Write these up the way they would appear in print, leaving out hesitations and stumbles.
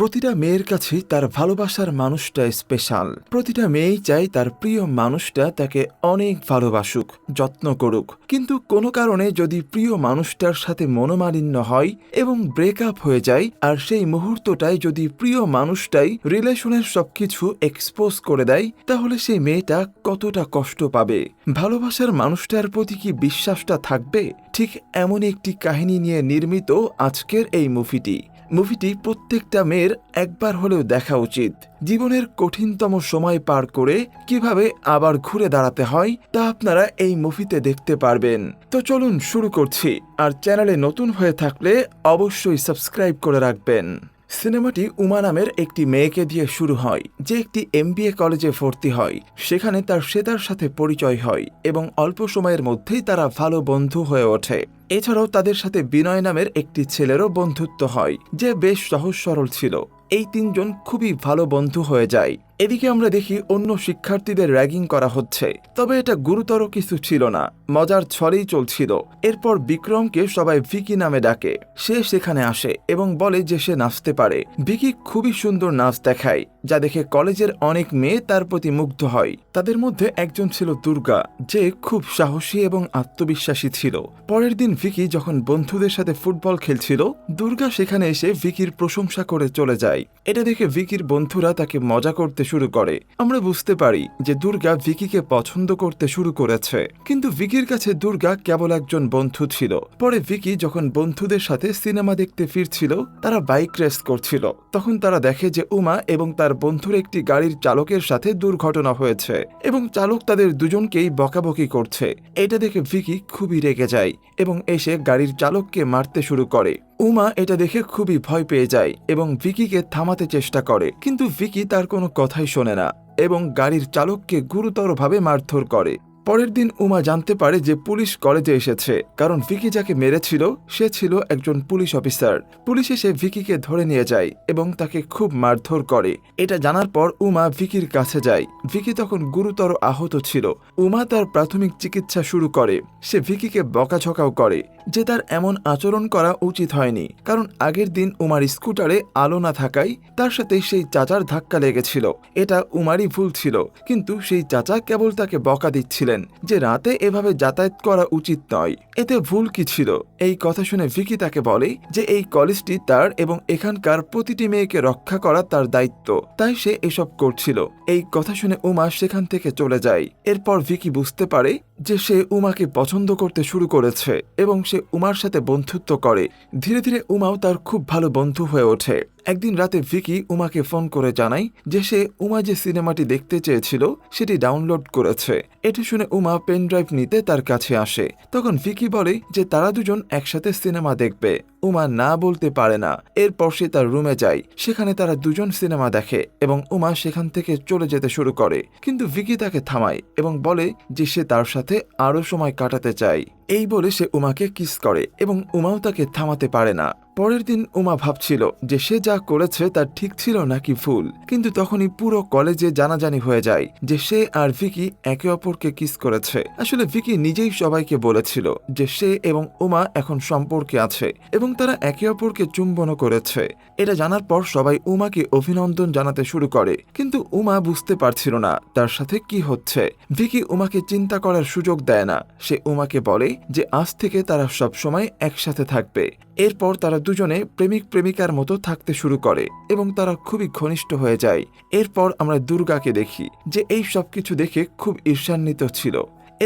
প্রতিটা মেয়ের কাছেই তার ভালোবাসার মানুষটা স্পেশাল। প্রতিটা মেয়েই চায় তার প্রিয় মানুষটা তাকে অনেক ভালোবাসুক, যত্ন করুক। কিন্তু কোনো কারণে যদি প্রিয় মানুষটার সাথে মনোমালিন্য হয় এবং ব্রেকআপ হয়ে যায়, আর সেই মুহূর্তটায় যদি প্রিয় মানুষটাই রিলেশনের সবকিছু এক্সপোজ করে দেয়, তাহলে সেই মেয়েটা কতটা কষ্ট পাবে। ভালোবাসার মানুষটার প্রতি কি বিশ্বাসটা থাকবে? ঠিক এমনই একটি কাহিনী নিয়ে নির্মিত আজকের এই মুভিটি প্রত্যেকটা মেয়ের একবার হলেও দেখা উচিত। জীবনের কঠিনতম সময় পার করে কিভাবে আবার ঘুরে দাঁড়াতে হয় তা আপনারা এই মুভিতে দেখতে পারবেন। তো চলুন শুরু করছি। আর চ্যানেলে নতুন হয়ে থাকলে অবশ্যই সাবস্ক্রাইব করে রাখবেন। সিনেমাটি উমা নামের একটি মেয়েকে দিয়ে শুরু হয়, যে একটি MBA কলেজে ভর্তি হয়। সেখানে তার শ্বেতার সাথে পরিচয় হয় এবং অল্প সময়ের মধ্যেই তারা ভালো বন্ধু হয়ে ওঠে। এছাড়াও তাদের সাথে বিনয় নামের একটি ছেলেরও বন্ধুত্ব হয়, যে বেশ সহজ সরল ছিল। এই তিনজন খুবই ভালো বন্ধু হয়ে যায়। এদিকে আমরা দেখি অন্য শিক্ষার্থীদের র্যাগিং করা হচ্ছে, তবে এটা গুরুতর কিছু ছিল না, মজার ছলেই চলছিল। এরপর বিক্রমকে সবাই ভিকি নামে ডাকে। সে সেখানে আসে এবং বলে যে সে নাচতে পারে। ভিকি খুবই সুন্দর নাচ দেখায়, যা দেখে কলেজের অনেক মেয়ে তার প্রতি মুগ্ধ হয়। তাদের মধ্যে একজন ছিল দুর্গা, যে খুব সাহসী এবং আত্মবিশ্বাসী ছিল। পরের দিন ভিকি যখন বন্ধুদের সাথে ফুটবল খেলছিল, দুর্গা সেখানে এসে ভিকির প্রশংসা করে চলে যায়। এটা দেখে ভিকির বন্ধুরা তাকে মজা করতে শুরু করে। আমরা বুঝতে পারি যে দুর্গা ভিকিকে পছন্দ করতে শুরু করেছে, কিন্তু ভিকির কাছে দুর্গা কেবল একজন বন্ধু ছিল। পরে ভিকি যখন বন্ধুদের সাথে সিনেমা দেখতে ফিরছিল, তারা বাইক রেস করছিল। তখন তারা দেখে যে উমা এবং তার বন্ধুর একটি গাড়ির চালকের সাথে দুর্ঘটনা হয়েছে এবং চালক তাদের দুজনকেই বকাবকি করছে। এটা দেখে ভিকি খুবই রেগে যায় এবং এসে গাড়ির চালককে মারতে শুরু করে। উমা এটা দেখে খুবই ভয় পেয়ে যায় এবং ভিকিকে থামাতে চেষ্টা করে, কিন্তু ভিকি তার কোনো কথাই শোনে না এবং গাড়ির চালককে গুরুতরভাবে মারধর করে। পরের দিন উমা জানতে পারে যে পুলিশ কলেজে এসেছে, কারণ ভিকি যাকে মেরেছিল সে ছিল একজন পুলিশ অফিসার। পুলিশ এসে ভিকিকে ধরে নিয়ে যায় এবং তাকে খুব মারধর করে। এটা জানার পর উমা ভিকির কাছে যায়। ভিকি তখন গুরুতর আহত ছিল। উমা তার প্রাথমিক চিকিৎসা শুরু করে। সে ভিকিকে বকাঝকাও করে যে তার এমন আচরণ করা উচিত হয়নি, কারণ আগের দিন উমার স্কুটারে আলো না থাকায় তার সাথে সেই চাচার ধাক্কা লেগেছিল। এটা উমারই ভুল ছিল, কিন্তু সেই চাচা কেবল তাকে বকা দিচ্ছিলেন যে রাতে এভাবে যাতায়াত করা উচিত নয়। এতে ভুল কি ছিল? এই কথা শুনে ভিকি তাকে বলে যে এই কলেজটি তার এবং এখানকার প্রতিটি মেয়েকে রক্ষা করা তার দায়িত্ব, তাই সে এসব করছিল। এই কথা শুনে উমা সেখান থেকে চলে যায়। এরপর ভিকি বুঝতে পারে যে সে উমাকে পছন্দ করতে শুরু করেছে এবং সে উমার সাথে বন্ধুত্ব করে। ধীরে ধীরে উমাও তার খুব ভালো বন্ধু হয়ে ওঠে। একদিন রাতে ভিকি উমাকে ফোন করে জানায় যে সে উমা যে সিনেমাটি দেখতে চেয়েছিল সেটি ডাউনলোড করেছে। এটা শুনে উমা পেন ড্রাইভ নিতে তার কাছে আসে। তখন ভিকি বলে যে তারা দুজন একসাথে সিনেমা দেখবে। উমা না বলতে পারে না। এরপর সে তার রুমে যায়। সেখানে তারা দুজন সিনেমা দেখে এবং উমা সেখান থেকে চলে যেতে শুরু করে, কিন্তু ভিকি তাকে থামায় এবং বলে যে সে তার সাথে আরো সময় কাটাতে চায়। এই বলে সে উমাকে কিস করে এবং উমাও তাকে থামাতে পারে না। পরের দিন উমা ভাবছিল যে সে যা করেছে তা ঠিক ছিল নাকি ভুল, কিন্তু তখনই পুরো কলেজে জানাজানি হয়ে যায় যে সে আর ভিকি একে অপরকে কিস করেছে। আসলে ভিকি নিজেই সবাইকে বলেছিল যে সে এবং উমা এখন সম্পর্কে আছে এবং তারা একে অপরকে চুম্বনও করেছে। এটা জানার পর সবাই উমাকে অভিনন্দন জানাতে শুরু করে, কিন্তু উমা বুঝতে পারছিল না তার সাথে কি হচ্ছে। ভিকি উমাকে চিন্তা করার সুযোগ দেয় না। সে উমাকে বলে যে আজ থেকে তারা সব সময় একসাথে থাকবে। এরপর তারা দুজনে প্রেমিক প্রেমিকার মতো থাকতে শুরু করে এবং তারা খুবই ঘনিষ্ঠ হয়ে যায়। এরপর আমরা দুর্গাকে দেখি যে এই সবকিছু দেখে খুব ঈর্ষান্বিত ছিল।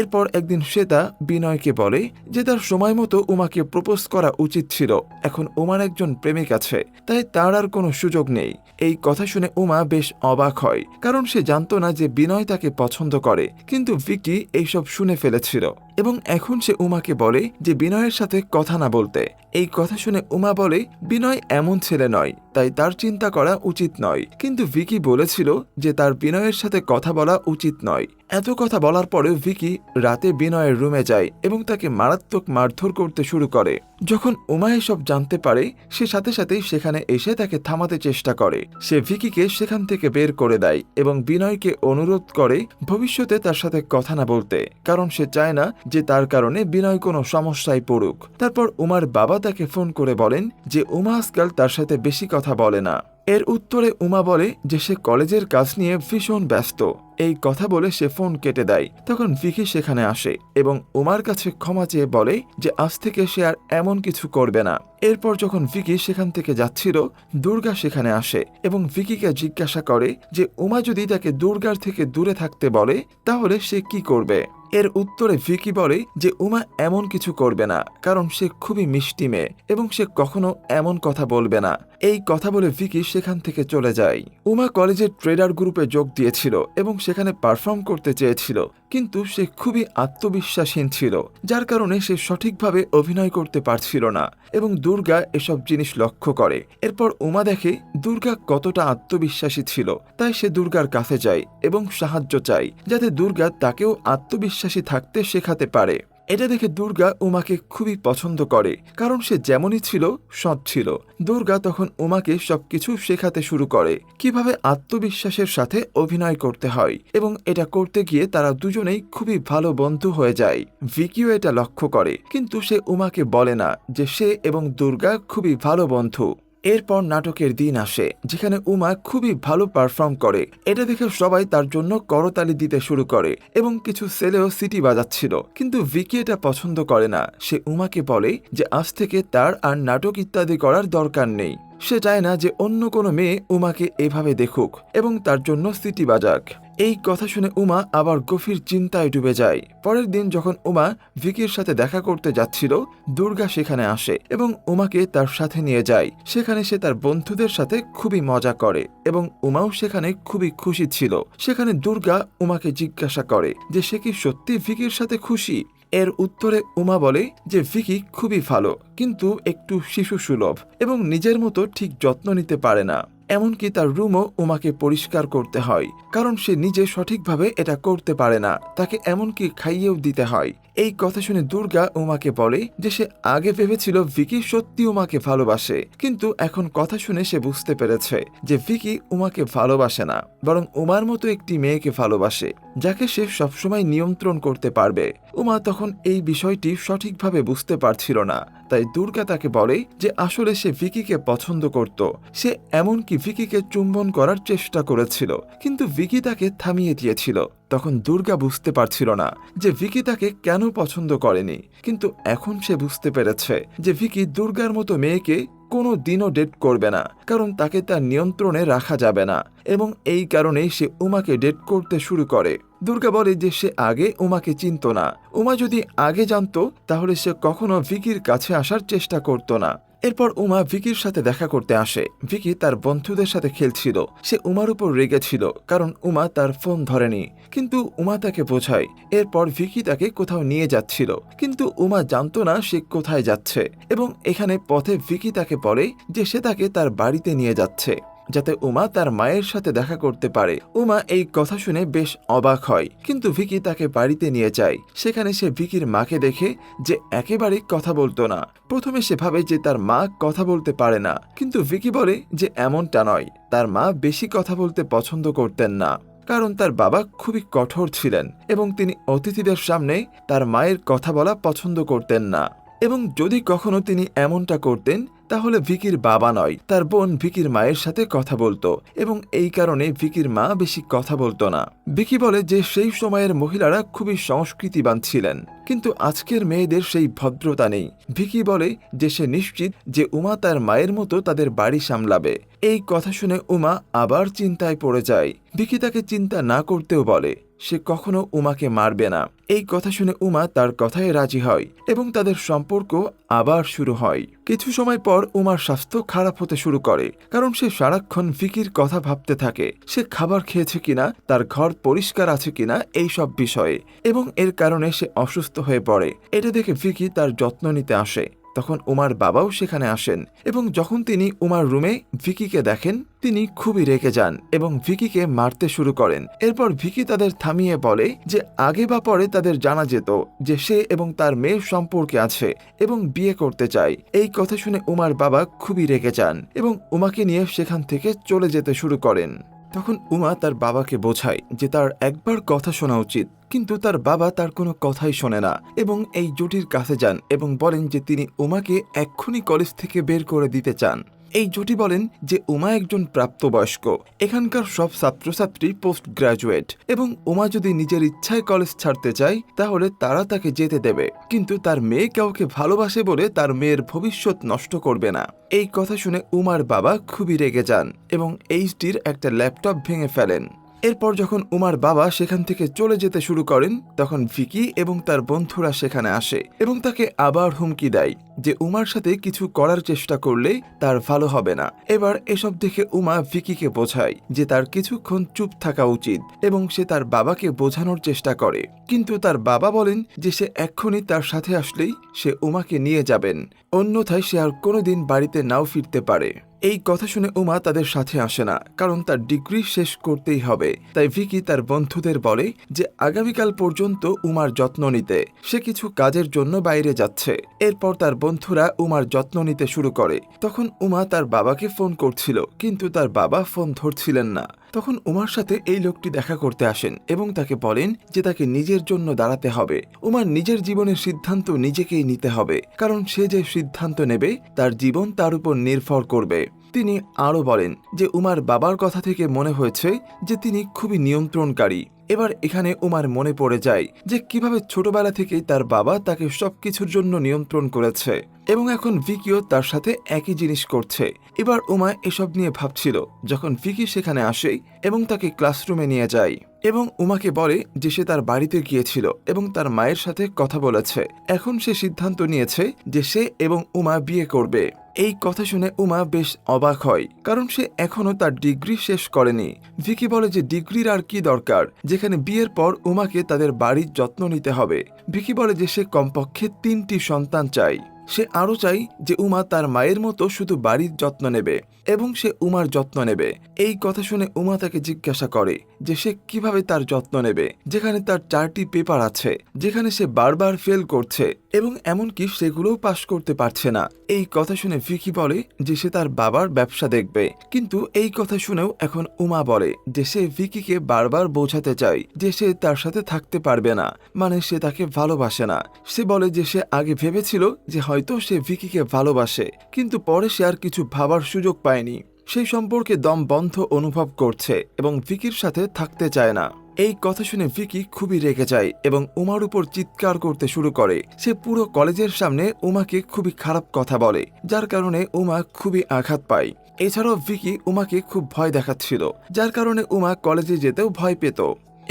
এরপর একদিন শ্বেতা বিনয়কে বলে যে তার সময় মতো উমাকে প্রপোজ করা উচিত ছিল। এখন উমার একজন প্রেমিক আছে, তাই তার আর কোনো সুযোগ নেই। এই কথা শুনে উমা বেশ অবাক হয়, কারণ সে জানতো না যে বিনয় তাকে পছন্দ করে, কিন্তু ভিকি এইসব শুনে ফেলেছিল এবং এখন সে উমাকে বলে যে বিনয়ের সাথে কথা না বলতে। এই কথা শুনে উমা বলে বিনয় এমন ছেলে নয়, তাই তার চিন্তা করা উচিত নয়, কিন্তু ভিকি বলেছিল যে তার বিনয়ের সাথে কথা বলা উচিত নয়। এত কথা বলার পরেও ভিকি রাতে বিনয়ের রুমে যায় এবং তাকে মারাত্মক মারধর করতে শুরু করে। যখন উমা এসব জানতে পারে, সে সাথে সাথেই সেখানে এসে তাকে থামাতে চেষ্টা করে। সে ভিকিকে সেখান থেকে বের করে দেয় এবং বিনয়কে অনুরোধ করে ভবিষ্যতে তার সাথে কথা না বলতে, কারণ সে চায় না যে তার কারণে বিনয় কোনো সমস্যায় পড়ুক। তারপর উমার বাবা তাকে ফোন করে বলেন যে উমা আজকাল তার সাথে বেশি কথা বলে না। এর উত্তরে উমা বলে যে সে কলেজের কাজ নিয়ে ভীষণ ব্যস্ত। এই কথা বলে সে ফোন কেটে দেয়। তখন ভিকি সেখানে আসে এবং উমার কাছে ক্ষমা চেয়ে বলে যে আজ থেকে সে আর এমন কিছু করবে না। এরপর যখন ভিকি সেখান থেকে যাচ্ছিল, দুর্গা সেখানে আসে এবং ভিকিকে জিজ্ঞাসা করে যে উমা যদি তাকে দুর্গার থেকে দূরে থাকতে বলে তাহলে সে কি করবে। এর উত্তরে ভিকি বলে যে উমা এমন কিছু করবে না, কারণ সে খুবই মিষ্টি মেয়ে এবং সে কখনো এমন কথা বলবে না। এই কথা বলে ভিকি সেখান থেকে চলে যায়। উমা কলেজের ট্রেডার গ্রুপে যোগ দিয়েছিল এবং সেখানে পারফর্ম করতে চেয়েছিল, কিন্তু সে খুবই আত্মবিশ্বাসহীন ছিল, যার কারণে সে সঠিকভাবে অভিনয় করতে পারছিল না এবং দুর্গা এসব জিনিস লক্ষ্য করে। এরপর উমা দেখে দুর্গা কতটা আত্মবিশ্বাসী ছিল, তাই সে দুর্গার কাছে যায় এবং সাহায্য চায় যাতে দুর্গা তাকেও আত্মবিশ্বাসী থাকতে শেখাতে পারে। এটা দেখে দুর্গা উমাকে খুবই পছন্দ করে, কারণ সে যেমনই ছিল সৎ ছিল। দুর্গা তখন উমাকে সবকিছু শেখাতে শুরু করে, কিভাবে আত্মবিশ্বাসের সাথে অভিনয় করতে হয়, এবং এটা করতে গিয়ে তারা দুজনেই খুবই ভালো বন্ধু হয়ে যায়। ভিকিও এটা লক্ষ্য করে, কিন্তু সে উমাকে বলে না যে সে এবং দুর্গা খুবই ভালো বন্ধু। এরপর নাটকের দিন আসে, যেখানে উমা খুবই ভালো পারফর্ম করে। এটা দেখে সবাই তার জন্য করতালি দিতে শুরু করে এবং কিছু ছেলেও সিটি বাজাচ্ছিল, কিন্তু ভিকি এটা পছন্দ করে না। সে উমাকে বলে যে আজ থেকে তার আর নাটক ইত্যাদি করার দরকার নেই। সে চায় না যে অন্য কোনো মেয়ে উমাকে এভাবে দেখুক এবং তার জন্য সিটি বাজাক। এই কথা শুনে উমা আবার গভীর চিন্তায় ডুবে যায়। পরের দিন যখন উমা ভিকির সাথে দেখা করতে যাচ্ছিল, দুর্গা সেখানে আসে এবং উমাকে তার সাথে নিয়ে যায়। সেখানে সে তার বন্ধুদের সাথে খুবই মজা করে এবং উমাও সেখানে খুবই খুশি ছিল। সেখানে দুর্গা উমাকে জিজ্ঞাসা করে যে সে কি সত্যি ভিকির সাথে খুশি। এর উত্তরে উমা বলে যে ভিকি খুবই ভালো, কিন্তু একটু শিশু সুলভ এবং নিজের মতো ঠিক যত্ন নিতে পারে না। এমনকি তার রুমও উমাকে পরিষ্কার করতে হয়, কারণ সে নিজে সঠিকভাবে এটা করতে পারে না। তাকে এমনকি খাইয়েও দিতে হয়। এই কথা শুনে দুর্গা উমাকে বলে যে সে আগে ভেবেছিল ভিকি সত্যি উমাকে ভালোবাসে, কিন্তু এখন কথা শুনে সে বুঝতে পেরেছে যে ভিকি উমাকে ভালোবাসে না, বরং উমার মতো একটি মেয়েকে ভালোবাসে, যাকে সে সবসময় নিয়ন্ত্রণ করতে পারবে। উমা তখন এই বিষয়টি সঠিকভাবে বুঝতে পারছিল না, তাই দুর্গা তাকে বলে যে আসলে সে ভিকিকে পছন্দ করত। সে এমনকি ভিকিকে চুম্বন করার চেষ্টা করেছিল, কিন্তু ভিকি তাকে থামিয়ে দিয়েছিল। তখন দুর্গা বুঝতে পারছিল না যে ভিকি তাকে কেন পছন্দ করেনি, কিন্তু এখন সে বুঝতে পেরেছে যে ভিকি দুর্গার মতো মেয়েকে কোনো দিনও ডেট করবে না, কারণ তাকে তার নিয়ন্ত্রণে রাখা যাবে না, এবং এই কারণেই সে উমাকে ডেট করতে শুরু করে। দুর্গা বলে যে সে আগে উমাকে চিনত না। উমা যদি আগে জানতো তাহলে সে কখনো ভিকির কাছে আসার চেষ্টা করত না। এরপর উমা ভিকির সাথে দেখা করতে আসে। ভিকি তার বন্ধুদের সাথে খেলছিল। সে উমার উপর রেগেছিল কারণ উমা তার ফোন ধরেনি, কিন্তু উমা তাকে বোঝায়। এরপর ভিকি তাকে কোথাও নিয়ে যাচ্ছিল, কিন্তু উমা জানতো না সে কোথায় যাচ্ছে, এবং এখানে পথে ভিকি তাকে বলে যে সে তাকে তার বাড়িতে নিয়ে যাচ্ছে, যাতে উমা তার মায়ের সাথে দেখা করতে পারে। উমা এই কথা শুনে বেশ অবাক হয়, কিন্তু ভিকি তাকে বাড়িতে নিয়ে যায়। সেখানে সে ভিকির মাকে দেখে যে একেবারেই কথা বলতো না। প্রথমে সে ভাবে যে তার মা কথা বলতে পারে না, কিন্তু ভিকি বলে যে এমনটা নয়, তার মা বেশি কথা বলতে পছন্দ করতেন না, কারণ তার বাবা খুবই কঠোর ছিলেন এবং তিনি অতিথিদের সামনে তার মায়ের কথা বলা পছন্দ করতেন না, এবং যদি কখনো তিনি এমনটা করতেন তাহলে ভিকির বাবা নয়, তার বোন ভিকির মায়ের সাথে কথা বলতো, এবং এই কারণে ভিকির মা বেশি কথা বলতো না। ভিকি বলে যে সেই সময়ের মহিলারা খুবই সংস্কৃতিবান ছিলেন, কিন্তু আজকের মেয়েদের সেই ভদ্রতা নেই। ভিকি বলে যে সে নিশ্চিত যে উমা তার মায়ের মতো তাদের বাড়ি সামলাবে। এই কথা শুনে উমা আবার চিন্তায় পড়ে যায়। ভিকি তাকে চিন্তা না করতেও বলে সে কখনো উমাকে মারবে না। এই কথা শুনে উমা তার কথায় রাজি হয় এবং তাদের সম্পর্ক আবার শুরু হয়। কিছু সময় পর উমার স্বাস্থ্য খারাপ হতে শুরু করে, কারণ সে সারাক্ষণ ভিকির কথা ভাবতে থাকে, সে খাবার খেয়েছে কিনা, তার ঘর পরিষ্কার আছে কিনা, এই সব বিষয়ে, এবং এর কারণে সে অসুস্থ হয়ে পড়ে। এটা দেখে ভিকি তার যত্ন নিতে আসে। তখন উমার বাবাও সেখানে আসেন, এবং যখন তিনি উমার রুমে ভিকিকে দেখেন তিনি খুবই রেগে যান এবং ভিকিকে মারতে শুরু করেন। এরপর ভিকি তাদের থামিয়ে বলে যে আগে বা পরে তাদের জানা যেত যে সে এবং তার মেয়ের সম্পর্কে আছে এবং বিয়ে করতে চায়। এই কথা শুনে উমার বাবা খুবই রেগে যান এবং উমাকে নিয়ে সেখান থেকে চলে যেতে শুরু করেন। তখন উমা তার বাবাকে বোঝায় যে তার একবার কথা শোনা উচিত, কিন্তু তার বাবা তার কোনো কথাই শোনে না এবং এই জুটির কাছে যান এবং বলেন যে তিনি উমাকে এক্ষুনি কলেজ থেকে বের করে দিতে চান। এই জুটি বলেন যে উমা একজন প্রাপ্তবয়স্ক, এখানকার সব ছাত্রছাত্রী পোস্ট গ্রাজুয়েট, এবং উমা যদি নিজের ইচ্ছায় কলেজ ছাড়তে চায় তাহলে তারা তাকে যেতে দেবে, কিন্তু তার মেয়ে কাউকে ভালোবাসে বলে তার মেয়ের ভবিষ্যৎ নষ্ট করবে না। এই কথা শুনে উমার বাবা খুবই রেগে যান এবং এইচডির একটা ল্যাপটপ ভেঙে ফেলেন। এরপর যখন উমার বাবা সেখান থেকে চলে যেতে শুরু করেন তখন ভিকি এবং তার বন্ধুরা সেখানে আসে এবং তাকে আবার হুমকি দেয় যে উমার সাথে কিছু করার চেষ্টা করলে তার ভালো হবে না। এবার এসব দেখে উমা ভিকিকে বোঝায় যে তার কিছুক্ষণ চুপ থাকা উচিত এবং সে তার বাবাকে বোঝানোর চেষ্টা করে, কিন্তু তার বাবা বলেন যে সে এক্ষুনি তার সাথে আসলেই সে উমাকে নিয়ে যাবেন, অন্যথায় সে আর কোনোদিন বাড়িতে নাও ফিরতে পারে। এই কথা শুনে উমা তাদের সাথে আসে না, কারণ তার ডিগ্রি শেষ করতেই হবে। তাই ভিকি তার বন্ধুদের বলে যে আগামীকাল পর্যন্ত উমার যত্ন নিতে, সে কিছু কাজের জন্য বাইরে যাচ্ছে। এরপর তার বন্ধুরা উমার যত্ন নিতে শুরু করে। তখন উমা তার বাবাকে ফোন করছিল, কিন্তু তার বাবা ফোন ধরছিলেন না। তখন উমার সাথে এই লোকটি দেখা করতে আসেন এবং তাকে বলেন যে তাকে নিজের জন্য দাঁড়াতে হবে। উমার নিজের জীবনের সিদ্ধান্ত নিজেকেই নিতে হবে, কারণ সে যে সিদ্ধান্ত নেবে তার জীবন তার উপর নির্ভর করবে। তিনি আরও বলেন যে উমার বাবার কথা থেকে মনে হয়েছে যে তিনি খুবই নিয়ন্ত্রণকারী। এবার এখানে উমার মনে পড়ে যায় যে কিভাবে ছোটবেলা থেকেই তার বাবা তাকে সবকিছুর জন্য নিয়ন্ত্রণ করেছে এবং এখন ভিকিও তার সাথে একই জিনিস করছে। এবার উমা এসব নিয়ে ভাবছিল যখন ভিকি সেখানে আসে এবং তাকে ক্লাসরুমে নিয়ে যায় এবং উমাকে বলে যে সে তার বাড়িতে গিয়েছিল এবং তার মায়ের সাথে কথা বলেছে। এখন সে সিদ্ধান্ত নিয়েছে যে সে এবং উমা বিয়ে করবে। এই কথা শুনে উমা বেশ অবাক হয়, কারণ সে এখনো তার ডিগ্রি শেষ করেনি। ভিকি বলে যে ডিগ্রির আর কি দরকার, যেখানে বিয়ের পর উমাকে তাদের বাড়ির যত্ন নিতে হবে। ভিকি বলে যে সে কমপক্ষে 3টি সন্তান চায়। সে আরও চাই যে উমা তার মায়ের মতো শুধু বাড়ির যত্ন নেবে এবং সে উমার যত্ন নেবে। এই কথা শুনে উমা তাকে জিজ্ঞাসা করে যে সে কিভাবে তার যত্ন নেবে, যেখানে তার 4টি পেপার আছে, যেখানে সে বারবার ফেল করছে এবং এমনকি সেগুলোও পাশ করতে পারছে না। এই কথা শুনে ভিকি বলে যে সে তার বাবার ব্যবসা দেখবে, কিন্তু এই কথা শুনেও এখন উমা বলে যে সে ভিকিকে বারবার বোঝাতে চায় যে সে তার সাথে থাকতে পারবে না, মানে সে তাকে ভালোবাসে না। সে বলে যে সে আগে ভেবেছিল যে হয়তো সে ভিকিকে ভালোবাসে, কিন্তু পরে সে আর কিছু ভাবার সুযোগ পায়নি। সেই সম্পর্কে দম বন্ধ অনুভব করছে এবং ভিকির সাথে থাকতে চায় না। এই কথা শুনে ভিকি খুবই রেগে যায় এবং উমার উপর চিৎকার করতে শুরু করে। সে পুরো কলেজের সামনে উমাকে খুবই খারাপ কথা বলে, যার কারণে উমা খুবই আঘাত পায়। এছাড়াও ভিকি উমাকে খুব ভয় দেখাচ্ছিল, যার কারণে উমা কলেজে যেতেও ভয় পেত।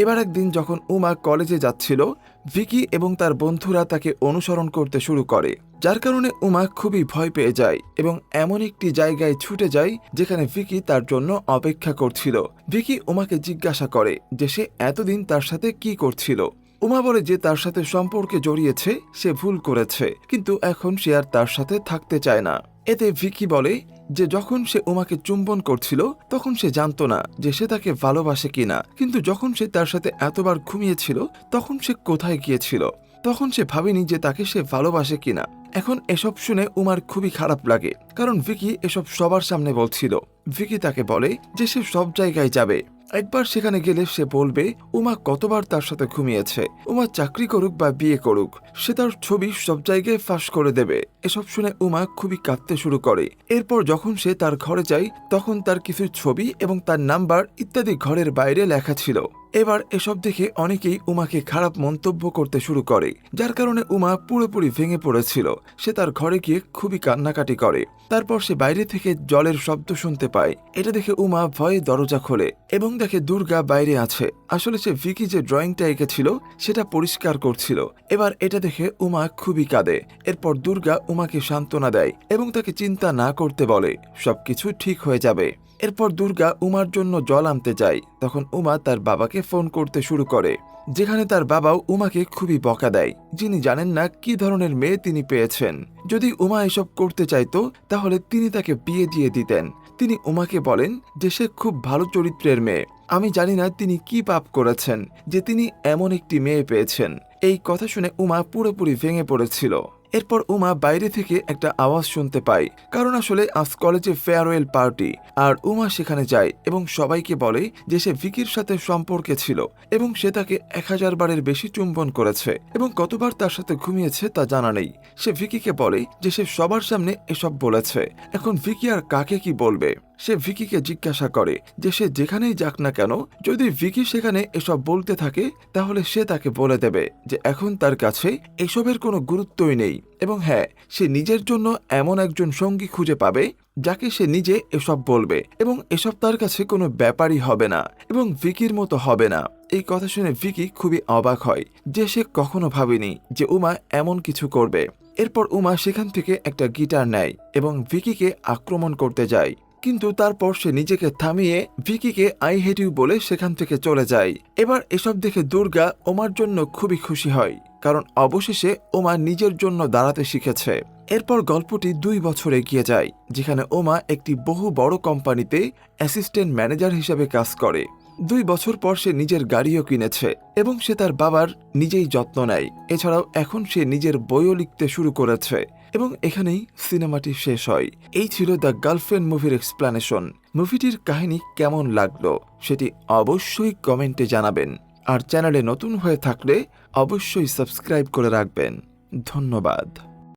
এবার একদিন যখন উমা কলেজে যাচ্ছিল, ভিকি এবং তার বন্ধুরা তাকে অনুসরণ করতে শুরু করে, যার কারণে উমা খুবই ভয় পেয়ে যায় এবং এমন একটি জায়গায় ছুটে যায় যেখানে ভিকি তার জন্য অপেক্ষা করছিল। ভিকি উমাকে জিজ্ঞাসা করে যে সে এতদিন তার সাথে কি করছিল। উমা বলে যে তার সাথে সম্পর্কে জড়িয়েছে, সে ভুল করেছে, কিন্তু এখন সে আর তার সাথে থাকতে চায় না। এতে ভিকি বলে যে যখন সে উমাকে চুম্বন করছিল তখন সে জানতো না যে সে তাকে ভালোবাসে কিনা, কিন্তু যখন সে তার সাথে এতবার ঘুমিয়েছিল তখন সে কোথায় গিয়েছিল, তখন সে ভাবেনি যে তাকে সে ভালোবাসে কিনা। এখন এসব শুনে উমার খুবই খারাপ লাগে, কারণ ভিকি এসব সবার সামনে বলছিল। ভিকি তাকে বলে যে সে সব জায়গায় যাবে, একবার সেখানে গেলে সে বলবে উমা কতবার তার সাথে ঘুমিয়েছে। উমা চাকরি করুক বা বিয়ে করুক, সে তার ছবি সব জায়গায় ফাঁস করে দেবে। এসব শুনে উমা খুবই কাঁদতে শুরু করে। এরপর যখন সে তার ঘরে যায় তখন তার কিছু ছবি এবং তার নাম্বার ইত্যাদি ঘরের বাইরে লেখা ছিল। এবার এসব দেখে অনেকেই উমাকে খারাপ মন্তব্য করতে শুরু করে, যার কারণে উমা পুরোপুরি ভেঙে পড়েছিল। সে তার ঘরে গিয়ে খুবই কান্নাকাটি করে। তারপর সে বাইরে থেকে জলের শব্দ শুনতে পায়। এটা দেখে উমা ভয়ে দরজা খোলে এবং দেখে দুর্গা বাইরে আছে। আসলে সে ভিকি যে ড্রয়িংটা এঁকেছিল সেটা পরিষ্কার করছিল। এবার এটা দেখে উমা খুবই কাঁদে। এরপর দুর্গা উমাকে সান্ত্বনা দেয় এবং তাকে চিন্তা না করতে বলে সবকিছু ঠিক হয়ে যাবে। এরপর দুর্গা উমার জন্য জল আনতে যায়। তখন উমা তার বাবাকে ফোন করতে শুরু করে, যেখানে তার বাবাও উমাকে খুবই বকা দেয়। যিনি জানেন না কি ধরনের মেয়ে তিনি পেয়েছেন। যদি উমা এসব করতে চাইতো তাহলে তিনি তাকে বিয়ে দিয়ে দিতেন। তিনি উমাকে বলেন যে সে খুব ভালো চরিত্রের মেয়ে। আমি জানি না তিনি কি পাপ করেছেন যে তিনি এমন একটি মেয়ে পেয়েছেন। এই কথা শুনে উমা পুরোপুরি ভেঙে পড়েছিল। এরপর উমা বাইরে থেকে একটা আওয়াজ শুনতে পায়, কারণ আসলে আজ কলেজে ফেয়ারওয়েল পার্টি। আর উমা সেখানে যায় এবং সবাইকে বলে যে সে ভিকির সাথে সম্পর্কে ছিল এবং সে তাকে 1000 বারের বেশি চুম্বন করেছে এবং কতবার তার সাথে ঘুমিয়েছে তা জানা নেই। সে ভিকিকে বলে যে সে সবার সামনে এসব বলেছে। এখন ভিকি আর কাকে কি বলবে? সে ভিকিকে জিজ্ঞাসা করে যে সে যেখানেই যাক না কেন, যদি ভিকি সেখানে এসব বলতে থাকে তাহলে সে তাকে বলে দেবে যে এখন তার কাছে এসবের কোনো গুরুত্বই নেই এবং হ্যাঁ, সে নিজের জন্য এমন একজন সঙ্গী খুঁজে পাবে যাকে সে নিজে এসব বলবে এবং এসব তার কাছে কোনো ব্যাপারই হবে না এবং ভিকির মতো হবে না। এই কথা শুনে ভিকি খুবই অবাক হয় যে সে কখনো ভাবেনি যে উমা এমন কিছু করবে। এরপর উমা সেখান থেকে একটা গিটার নেয় এবং ভিকিকে আক্রমণ করতে যায়, কিন্তু তারপর সে নিজেকে থামিয়ে ভিকিকে আই হেট ইউ বলে সেখান থেকে চলে যায়। এবার এসব দেখে দুর্গা ওমার জন্য খুবই খুশি হয়, কারণ অবশেষে ওমা নিজের জন্য দাঁড়াতে শিখেছে। এরপর গল্পটি 2 বছর এগিয়ে যায়, যেখানে ওমা একটি বহু বড় কোম্পানিতে অ্যাসিস্ট্যান্ট ম্যানেজার হিসেবে কাজ করে। 2 বছর পর সে নিজের গাড়িও কিনেছে এবং সে তার বাবার নিজেই যত্ন নেয়। এছাড়াও এখন সে নিজের বইও লিখতে শুরু করেছে এবং এখানেই সিনেমাটি শেষ হয়। এই ছিল দ্য গার্লফ্রেন্ড মুভির এক্সপ্লানেশন। মুভিটির কাহিনী কেমন লাগলো সেটি অবশ্যই কমেন্টে জানাবেন, আর চ্যানেলে নতুন হয়ে থাকলে অবশ্যই সাবস্ক্রাইব করে রাখবেন। ধন্যবাদ।